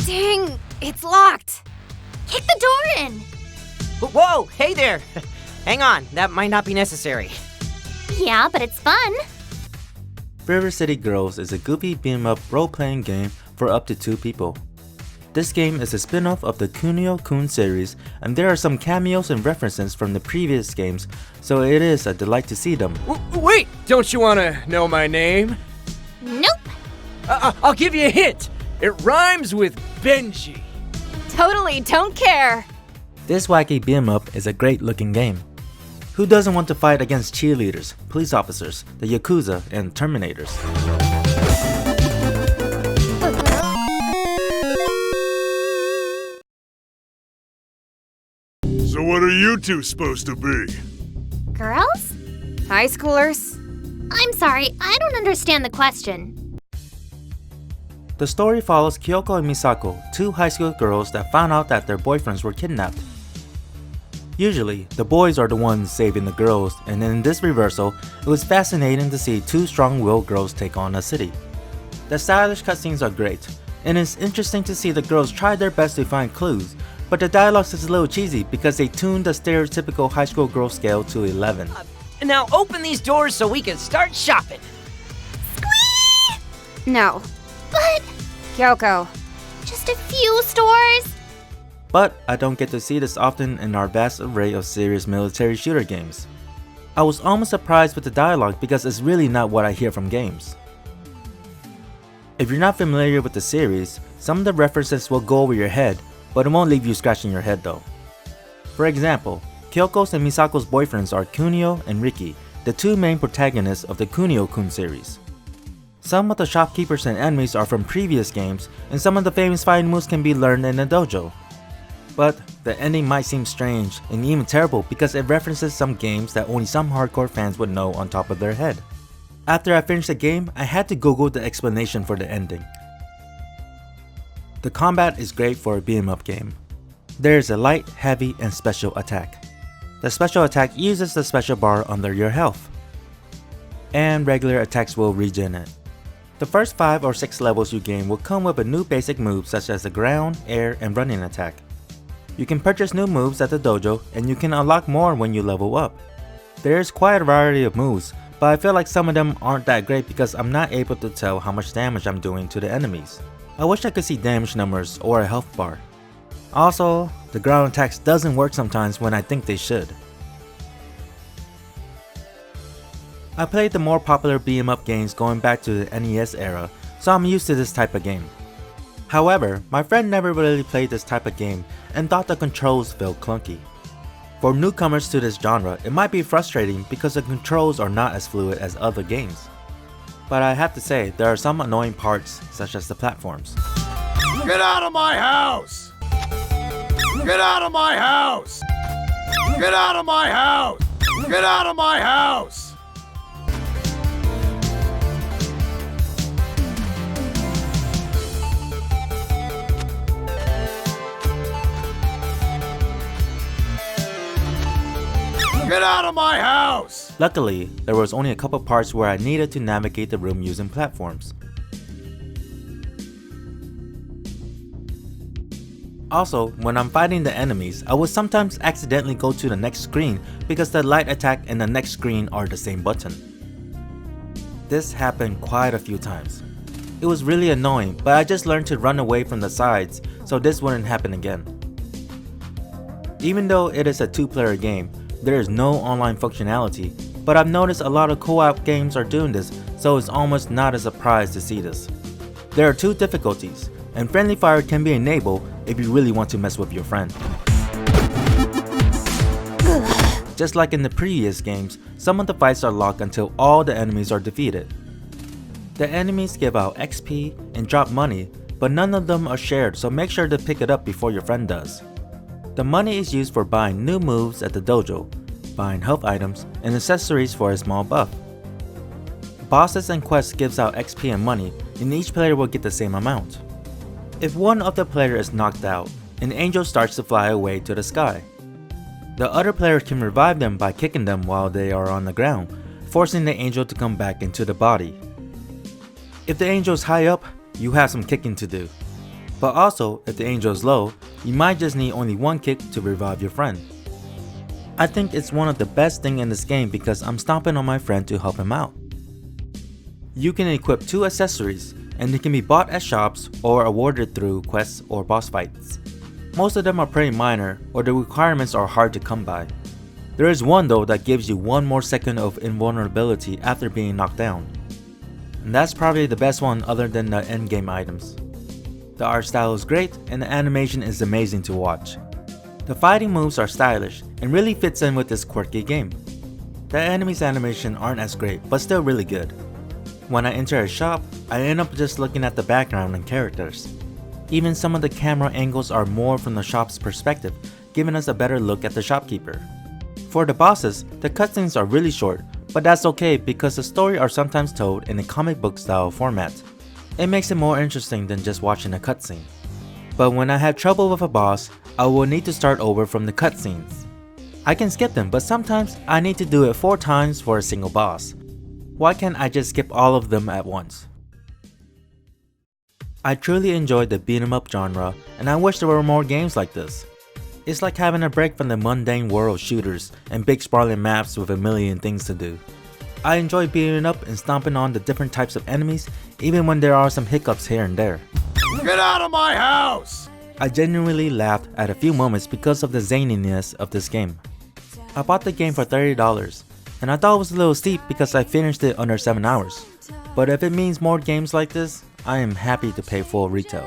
Dang, it's locked. Kick the door in. Whoa, hey there. Hang on, that might not be necessary. Yeah, but it's fun. River City Girls is a goofy beam-up role-playing game for up to 2 people. This game is a spin-off of the Kunio-kun series, and there are some cameos and references from the previous games, so it is a delight to see them. Wait, don't you want to know my name? Nope. I'll give you a hint. It rhymes with Benji. Totally don't care. This wacky beam-up is a great-looking game. Who doesn't want to fight against cheerleaders, police officers, the Yakuza, and Terminators? So what are you two supposed to be? Girls? High schoolers? I'm sorry, I don't understand the question. The story follows Kyoko and Misako, 2 high school girls that found out that their boyfriends were kidnapped. Usually, the boys are the ones saving the girls, and in this reversal, it was fascinating to see 2 strong-willed girls take on a city. The stylish cutscenes are great, and it's interesting to see the girls try their best to find clues, but the dialogue is a little cheesy because they tuned the stereotypical high school girl scale to 11. Now open these doors so we can start shopping. No. But Kyoko. just a few stores. But I don't get to see this often in our vast array of serious military shooter games. I was almost surprised with the dialogue because it's really not what I hear from games. If you're not familiar with the series, some of the references will go over your head, but it won't leave you scratching your head though. For example, Kyoko's and Misako's boyfriends are Kunio and Riki, the 2 main protagonists of the Kunio-kun series. Some of the shopkeepers and enemies are from previous games, and some of the famous fighting moves can be learned in the dojo. But the ending might seem strange and even terrible because it references some games that only some hardcore fans would know on top of their head. After I finished the game, I had to Google the explanation for the ending. The combat is great for a beat-em-up game. There is a light, heavy, and special attack. The special attack uses the special bar under your health, and regular attacks will regen it. The first 5 or 6 levels you gain will come with a new basic move such as the ground, air, and running attack. You can purchase new moves at the dojo, and you can unlock more when you level up. There is quite a variety of moves, but I feel like some of them aren't that great because I'm not able to tell how much damage I'm doing to the enemies. I wish I could see damage numbers or a health bar. Also, the ground attacks doesn't work sometimes when I think they should. I played the more popular beat-em-up games going back to the NES era, so I'm used to this type of game. However, my friend never really played this type of game and thought the controls felt clunky. For newcomers to this genre, it might be frustrating because the controls are not as fluid as other games. But I have to say, there are some annoying parts, such as the platforms. Get out of my house! Get out of my house! Get out of my house! Get out of my house! Get out of my house! Luckily, there was only a couple parts where I needed to navigate the room using platforms. Also, when I'm fighting the enemies, I would sometimes accidentally go to the next screen because the light attack and the next screen are the same button. This happened quite a few times. It was really annoying, but I just learned to run away from the sides so this wouldn't happen again. Even though it is a 2-player game, there is no online functionality, but I've noticed a lot of co-op games are doing this, so it's almost not a surprise to see this. There are 2 difficulties, and friendly fire can be enabled if you really want to mess with your friend. Just like in the previous games, some of the fights are locked until all the enemies are defeated. The enemies give out XP and drop money, but none of them are shared, so make sure to pick it up before your friend does. The money is used for buying new moves at the dojo, buying health items, and accessories for a small buff. Bosses and quests gives out XP and money, and each player will get the same amount. If one of the players is knocked out, an angel starts to fly away to the sky. The other player can revive them by kicking them while they are on the ground, forcing the angel to come back into the body. If the angel is high up, you have some kicking to do. But also, if the angel is low, you might just need only one kick to revive your friend. I think it's one of the best things in this game because I'm stomping on my friend to help him out. You can equip 2 accessories, and they can be bought at shops or awarded through quests or boss fights. Most of them are pretty minor, or the requirements are hard to come by. There is one though that gives you 1 more second of invulnerability after being knocked down. And that's probably the best one other than the endgame items. The art style is great and the animation is amazing to watch. The fighting moves are stylish and really fits in with this quirky game. The enemies' animation aren't as great but still really good. When I enter a shop, I end up just looking at the background and characters. Even some of the camera angles are more from the shop's perspective, giving us a better look at the shopkeeper. For the bosses, the cutscenes are really short, but that's okay because the story are sometimes told in a comic book style format. It makes it more interesting than just watching a cutscene. But when I have trouble with a boss, I will need to start over from the cutscenes. I can skip them, but sometimes I need to do it 4 times for a single boss. Why can't I just skip all of them at once? I truly enjoyed the beat 'em up genre, and I wish there were more games like this. It's like having a break from the mundane world shooters and big sprawling maps with a million things to do. I enjoy beating up and stomping on the different types of enemies, even when there are some hiccups here and there. Get out of my house! I genuinely laughed at a few moments because of the zaniness of this game. I bought the game for $30, and I thought it was a little steep because I finished it under 7 hours. But if it means more games like this, I am happy to pay full retail.